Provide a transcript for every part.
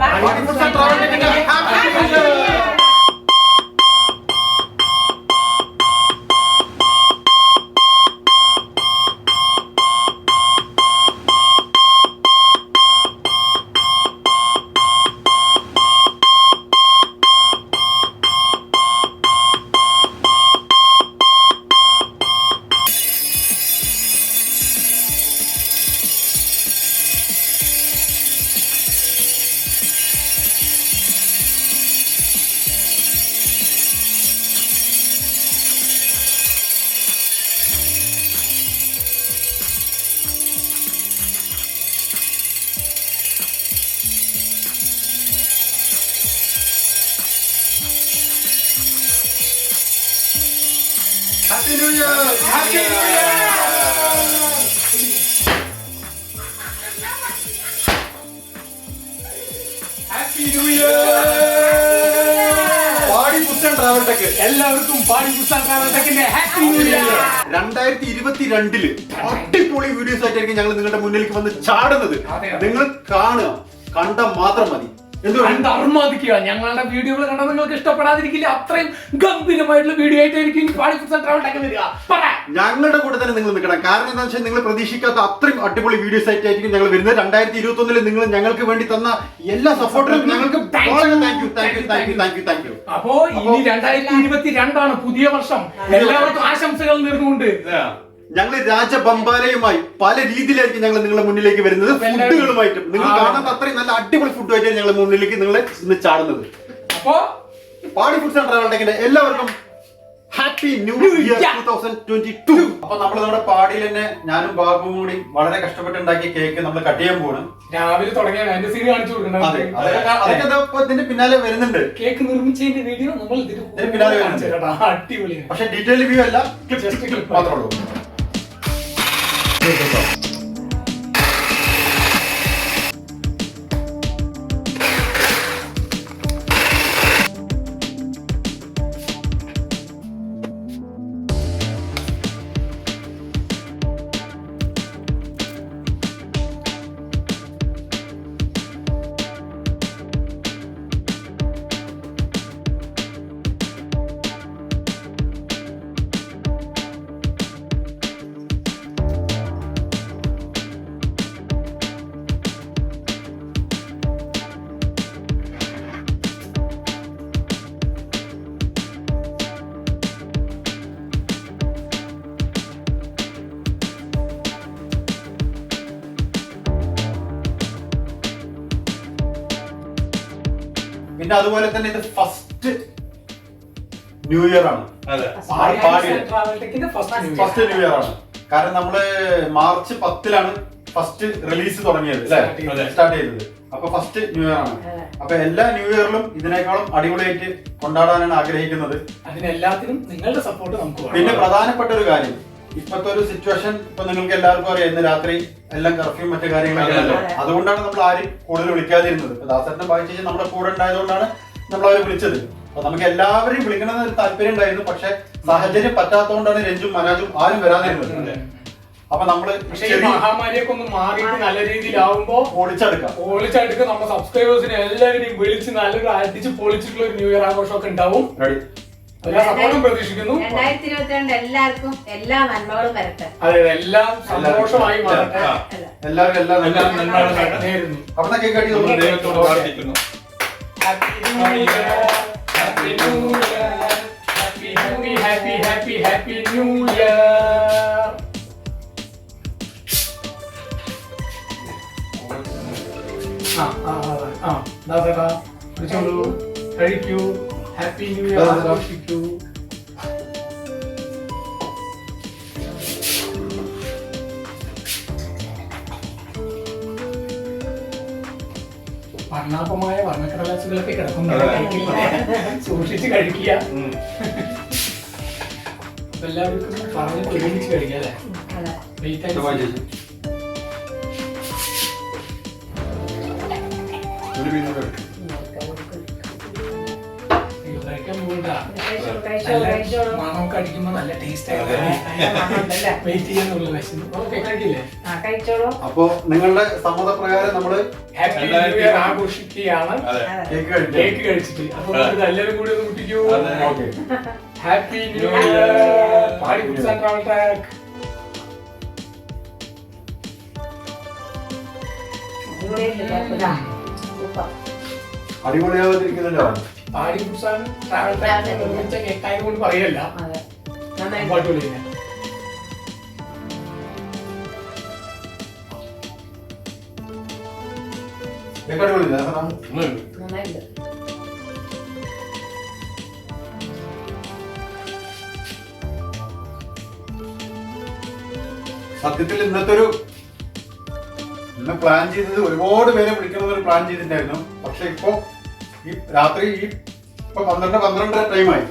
Paadi Foods and Travel Tech Happy New Year. Happy New Year! Happy New Year! Happy New Year! Paadi Foods and Travel Tech. എല്ലാവർക്കും Paadi Foods and Travel Techന്റെ Happy New Year. 2022 അടിപൊളി videos ആയിട്ടായിരിക്കും ഞങ്ങൾ നിങ്ങളുടെ മുന്നിലേക്ക് വന്ന് ചാടുന്നത്. നിങ്ങൾ കാണുക, കണ്ട മാത്രം മതി. അർമാദിക്കുക. ഞങ്ങളുടെ വീഡിയോകൾ കണ്ടാൽ നിങ്ങൾക്ക് ഇഷ്ടപ്പെടാതിരിക്കില്ല. അത്രയും ഗംഭീരമായിട്ടുള്ള വീഡിയോ ആയിട്ടായിരിക്കും Paadi Foods and Travel Tech വരിക. ഞങ്ങളുടെ കൂടെ തന്നെ നിങ്ങൾ നിൽക്കണം. കാരണം എന്താണെന്ന് വെച്ചാൽ നിങ്ങൾ പ്രതീക്ഷിക്കാത്ത അത്രയും അടിപൊളി വീഡിയോസ് ആയിട്ടായിരിക്കും ഞങ്ങൾ വരുന്നത്. 2021 നിങ്ങൾ ഞങ്ങൾക്ക് വേണ്ടി തന്ന എല്ലാ സപ്പോർട്ടിനും ഞങ്ങൾക്ക് താങ്ക് യു. അപ്പോ ഇനി 2022 പുതിയ വർഷം. എല്ലാവർക്കും ആശംസകൾ നേർന്നുകൊണ്ട് ഞങ്ങൾ രാജബംബാലയുമായി പല രീതിയിലായിരിക്കും ഞങ്ങൾ നിങ്ങളുടെ മുന്നിലേക്ക് വരുന്നത്. ഫുഡുകളുമായിട്ടും നിങ്ങൾ കാണാത്ത അത്രയും നല്ല അടിപൊളി ഫുഡുമായിട്ടാണ് ഞങ്ങൾ മുന്നിലേക്ക് നിങ്ങളെ ഇന്ന് ചാടുന്നത്. അപ്പോ Paadi Foods and Travel Techന്റെ എല്ലാവർക്കും ഹാപ്പി ന്യൂ ഇയർ 2022. അപ്പൊ നമ്മൾ നമ്മുടെ പാടിയിൽ തന്നെ ഞാനും ബാബുവും കൂടി വളരെ കഷ്ടപ്പെട്ടുണ്ടാക്കിയ കേക്ക് നമ്മൾ കട്ട് ചെയ്യാൻ പോകണം. രാവിലെ തുടങ്ങിയ ഇതിന്റെ പിന്നാലെ വരുന്നുണ്ട്. കേക്ക് നിർമ്മിച്ചതിന്റെ വീഡിയോ നമ്മൾ ഇതിന്റെ പിന്നാലെ വരുന്നുണ്ട്. അടിപൊളിയാണ്. പക്ഷെ ഡീറ്റെയിൽ വ്യൂ അല്ല, ക്ലിപ്പ് മാത്രമേ ഉള്ളൂ. പിന്നെ അതുപോലെ തന്നെ ഇത് ഫസ്റ്റ് ന്യൂ ഇയർ ആണ്. ഫസ്റ്റ് ന്യൂ ഇയർ ആണ്. കാരണം നമ്മള് മാർച്ച് 10 ഫസ്റ്റ് റിലീസ് തുടങ്ങിയത്, സ്റ്റാർട്ട് ചെയ്തത്. അപ്പൊ ഫസ്റ്റ് ന്യൂ ഇയർ ആണ്. അപ്പൊ എല്ലാ ന്യൂ ഇയറിലും ഇതിനേക്കാളും അടിപൊളിയായിട്ട് കൊണ്ടാടാനാണ് ആഗ്രഹിക്കുന്നത്. അതിനെല്ലാത്തിനും നിങ്ങളുടെ സപ്പോർട്ട് നമുക്ക് വേണം. പിന്നെ പ്രധാനപ്പെട്ട ഒരു കാര്യം, ഇപ്പത്തെ ഒരു സിറ്റുവേഷൻ ഇപ്പൊ നിങ്ങൾക്ക് എല്ലാവർക്കും അറിയാം. ഇന്ന് രാത്രി എല്ലാം കർഫ്യൂ മറ്റു കാര്യങ്ങളൊക്കെ. അതുകൊണ്ടാണ് നമ്മൾ ആരും കൂടുതൽ വിളിക്കാതിരുന്നത്. ദാസേട്ടനെ ഭാഗിച്ച് നമ്മുടെ കൂടെ ഉണ്ടായതുകൊണ്ടാണ് നമ്മൾ അവരെ വിളിച്ചത്. അപ്പൊ നമുക്ക് എല്ലാവരെയും വിളിക്കണമെന്ന് ഒരു താല്പര്യം ഉണ്ടായിരുന്നു. പക്ഷെ സാഹചര്യം പറ്റാത്തതുകൊണ്ടാണ് രഞ്ജും മനാജും ആരും വരാതിരുന്നത്. അപ്പൊ നമ്മള് മഹാമാരിയൊക്കെ ഒന്ന് മാറിയിട്ട് നല്ല രീതിയിലാവുമ്പോ ഓളിച്ചെടുക്കുക. നമ്മുടെ സബ്സ്ക്രൈബേഴ്സിനെ എല്ലാവരെയും വിളിച്ച് നല്ലൊരു അടിച്ച് പൊളിച്ചിട്ടുള്ള ഒരു ന്യൂ ഇയർ ആഘോഷമൊക്കെ ഉണ്ടാവും. എല്ലാ സപ്പോർട്ടും പ്രതീക്ഷിക്കുന്നു. 2022 എല്ലാവർക്കും എല്ലാ നന്മകളും വരട്ടെ. അതെ, എല്ലാം സന്തോഷമായി മാറട്ടെ. എല്ലാവരും നന്മകളും നേരുന്നു. അവിടെ കേൾക്കാട്ടി ദൈവത്തോട് പ്രാർത്ഥിക്കുന്നു. Happy new year, happy new year, happy new year. ദാസേട്ടാ വിളിച്ചോളൂ, കഴിക്കൂ. ഹാപ്പി ന്യൂ ഇയർ ആഘോഷിക്കൂ. വർണ്ണാഭമായ വർണ്ണക്കടലാസുകളൊക്കെ കിടക്കുന്നു. സൂക്ഷിച്ച് കഴിക്കുക. എല്ലാവർക്കും പറഞ്ഞ് ഒരുമിച്ച് കഴിക്കുക അല്ലേ? മണമൊക്കെ അടിക്കുമ്പോ നല്ല ടേസ്റ്റ് വെയിറ്റ് ചെയ്യാനുള്ള വിശന്നു. ഓക്കെ കഴിക്കില്ലേ? അപ്പൊ നിങ്ങളുടെ സമ്മതപ്രകാരം നമ്മള് ഹാപ്പി ന്യൂ ഇയർ ആഘോഷിക്കുകയാണ് കേക്ക് കഴിച്ചിട്ട്. അപ്പൊ എല്ലാവരും കൂടി ഒന്ന് കുട്ടിക്കൂ. ഹാപ്പി ന്യൂ ഇയർ പാടി ഫുഡ്സ് ആൻഡ് ട്രാവൽ ട്രാക്ക്. അടിപൊളിയാവാതിരിക്കുന്നുണ്ടോ? പാടി ഫുഡ്സ് ആൻഡ് ട്രാവൽ ട്രാക്ക് നിർമ്മിച്ച കേക്കായത് കൊണ്ട് പറയല്ല, അടിപൊളി തന്നെ. സത്യത്തിൽ ഇന്ന് പ്ലാൻ ചെയ്തത് ഒരുപാട് പേരെ വിളിക്കണമെന്നൊരു പ്ലാൻ ചെയ്തിട്ടുണ്ടായിരുന്നു. പക്ഷെ ഇപ്പൊ ഈ രാത്രി ഇപ്പൊ 12 ടൈമായി.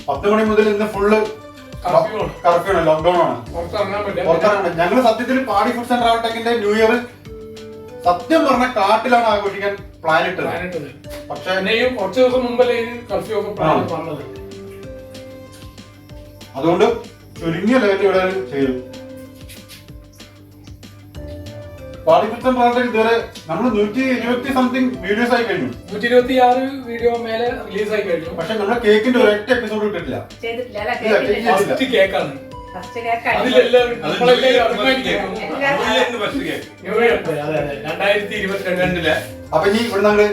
10 മണി മുതൽ ഇന്ന് ഫുള്ള് കർഫ്യൂ ആണ്, ലോക്ക്ഡൌൺ ആണ്, പുറത്തിറങ്ങണം. ഞങ്ങള് സത്യത്തിൽ പാടി ഫുഡ്സ് ആൻഡ് ട്രാവൽ ടെക്കിന്റെ ന്യൂ ഇയർ സത്യം പറഞ്ഞ കാട്ടിലാണ് ആഘോഷിക്കാൻ പ്ലാൻ ഇട്ടത്. പക്ഷെ കുറച്ച് ദിവസം മുമ്പല്ലേ കർഫ്യൂ ഒക്കെ വന്നത്. അതുകൊണ്ട് ചുരുങ്ങിയ ലെവലിൽ ഇവിടെ ചെയ്തു. പാടി ഫുഡ്സ് ആൻഡ് ട്രാവൽ ടെക് ഇതുവരെ നമ്മൾ 120 സംതിങ് വീഡിയോസ് ആയി കഴിഞ്ഞു. 126 വീഡിയോ മേലെ റിലീസ് ആയി കഴിഞ്ഞു. പക്ഷെ നമ്മുടെ കേക്കിന്റെ ഒരൊറ്റ എപ്പിസോഡ് ഇട്ടിട്ടില്ല. ഫസ്റ്റ് കേക്കാണ്. അപ്പൊ ഇനി ഇവിടെ നമ്മളെ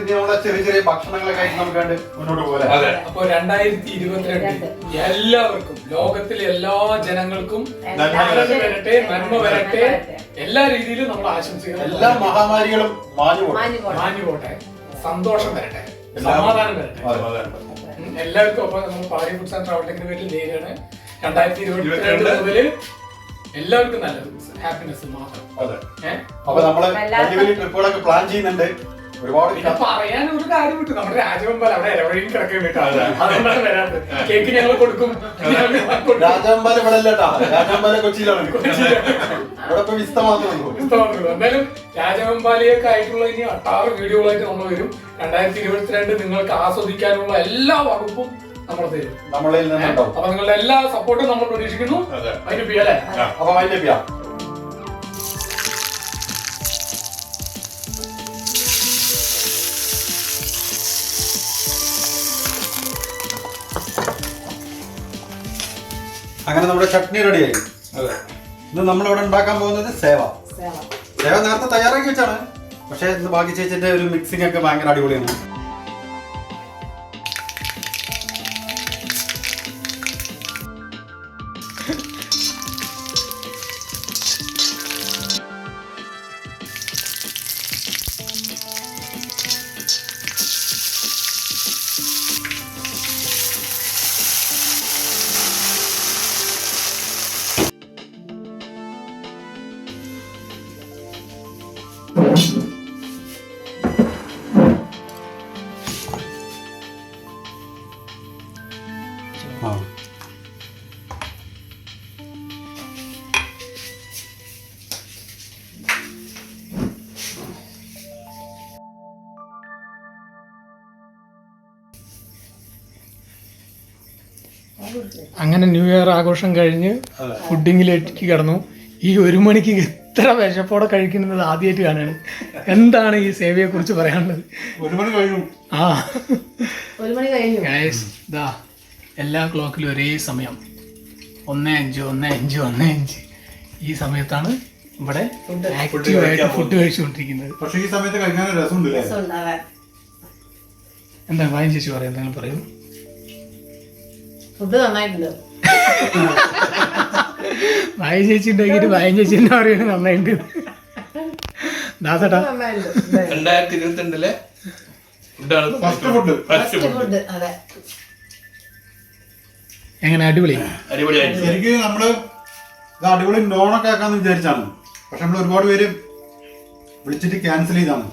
ചെറിയ ചെറിയ ഭക്ഷണങ്ങളൊക്കെ ആയിട്ട് നമുക്ക് മുന്നോട്ട് പോലെ. അപ്പൊ 2022 എല്ലാവർക്കും, ലോകത്തിലെ എല്ലാ ജനങ്ങൾക്കും വരട്ടെ, നന്മ വരട്ടെ, എല്ലാ രീതിയിലും നമ്മൾ ആശംസിക്കുന്നു. എല്ലാ മഹാമാരികളും മാഞ്ഞു പോട്ടെ, സന്തോഷം വരട്ടെ, സമാധാനം വരട്ടെ എല്ലാവർക്കും. അപ്പൊ നമ്മൾ പാടി ഫുഡ്സ് ആൻഡ് ട്രാവൽ ടെക്കിന്റെ പേരിൽ നേരിയാണ് 2022 മുതല് എല്ലാവർക്കും നല്ലത്, ഹാപ്പിനെസ് മാത്രം. അപ്പൊ നമ്മള് വലിയ വലിയ ട്രിപ്പുകളൊക്കെ പ്ലാൻ ചെയ്യുന്നുണ്ട്. ഒരുപാട് പറയാൻ ഒരു കാര്യം വിട്ടു, നമ്മുടെ രാജവെമ്പാൽ അവിടെ ഇടവഴിയും കിടക്കാൻ വിട്ടാണ്, അതുകൊണ്ടാണ് വരാത്തത്. കേക്ക് ഞങ്ങൾ കൊടുക്കും. രാജവെമ്പാൽ ഇവിടെ അല്ലട്ടാ, രാജവെമ്പാല കൊച്ചിയിലാണ്. ഇവിടെ ഇപ്പൊ വിസ്ത മാത്രമേ ഉള്ളൂ. എന്തായാലും രാജവെമ്പാലിയൊക്കെ ആയിട്ടുള്ള ഇനി 6 വീഡിയോകളായിട്ട് നമ്മൾ വരും. 2022 നിങ്ങൾക്ക് ആസ്വദിക്കാനുള്ള എല്ലാ വകുപ്പും നമ്മൾ തരും. നമ്മളിൽ നിന്നുണ്ടാവും. അപ്പൊ നിങ്ങളുടെ എല്ലാ സപ്പോർട്ടും നമ്മൾ പ്രതീക്ഷിക്കുന്നു. അതിന് അല്ലേ? അപ്പൊ അതിന്റെ അങ്ങനെ നമ്മുടെ ചട്നി റെഡിയായി. ഇന്ന് നമ്മളിവിടെ ഉണ്ടാക്കാൻ പോകുന്നത് സേവ നേരത്തെ തയ്യാറാക്കി വെച്ചാണ്. പക്ഷെ ഇന്ന് ബാക്കി ചേച്ചിന്റെ ഒരു മിക്സിംഗ് ഒക്കെ ഭയങ്കര അടിപൊളിയാണ്. അങ്ങനെ ന്യൂ ഇയർ ആഘോഷം കഴിഞ്ഞ് ഫുഡിങ്ങിലേക്ക് കിടന്നു. ഈ 1 മണിക്ക് ഇത്ര വിശപ്പോടെ കഴിക്കുന്നത് ആദ്യമായിട്ട് കാണാണ്. എന്താണ് ഈ സേവയെ കുറിച്ച് പറയാനുള്ളത്? 1 മണി കഴിഞ്ഞു. ഇതാ എല്ലാ ക്ലോക്കിലും ഒരേ സമയം 1:05 ഈ സമയത്താണ് ഇവിടെ ആക്റ്റീവായിട്ട് ഫുഡ് കഴിച്ചുകൊണ്ടിരിക്കുന്നത്. പക്ഷേ ഈ സമയത്ത് കഴിക്കാൻ രസമുണ്ട്. എന്താ വായന ചേച്ചി പറയാം, എന്തെങ്കിലും പറയൂ. ഫുഡ് നന്നായിട്ടുണ്ട്. വായ ചേച്ചി ഉണ്ടാക്കിയിട്ട് വായ ചേച്ചി എന്താ പറയുന്നത് നന്നായിട്ടുണ്ട്. ദാസേട്ടാ 2022 ഫുഡ് എങ്ങനെ? അടിപൊളി. ശരിക്കും നമ്മള് ഇത് അടിപൊളി നോണൊക്കെ ആക്കാന്ന് വിചാരിച്ചാണ്. പക്ഷെ നമ്മൾ ഒരുപാട് പേര് വിളിച്ചിട്ട് ക്യാൻസൽ ചെയ്താണ്.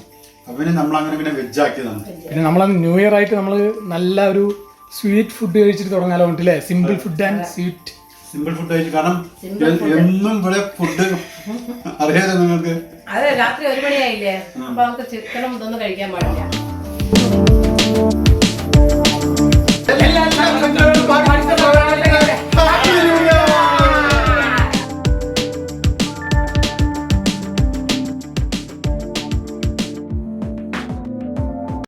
അപ്പൊ പിന്നെ നമ്മൾ അങ്ങനെ പിന്നെ വെജ് ആക്കിയതാണ്. പിന്നെ നമ്മൾ ന്യൂ ഇയർ ആയിട്ട് നമ്മൾ നല്ല ഒരു സ്വീറ്റ് ഫുഡ് കഴിച്ചിട്ട് തുടങ്ങാലോ അല്ലേ? Simple food and sweet. Simple food കഴിച്ചു. കാരണം എന്നും ഇവിടെ ഫുഡ് അറിയാതെ നിങ്ങൾക്ക്. അതെ, രാത്രി 1 മണിയായില്ലേ, അപ്പൊ നമുക്ക് ചിക്കനും ഇതൊന്നും കഴിക്കാൻ പാടില്ല. ആശംസകൾ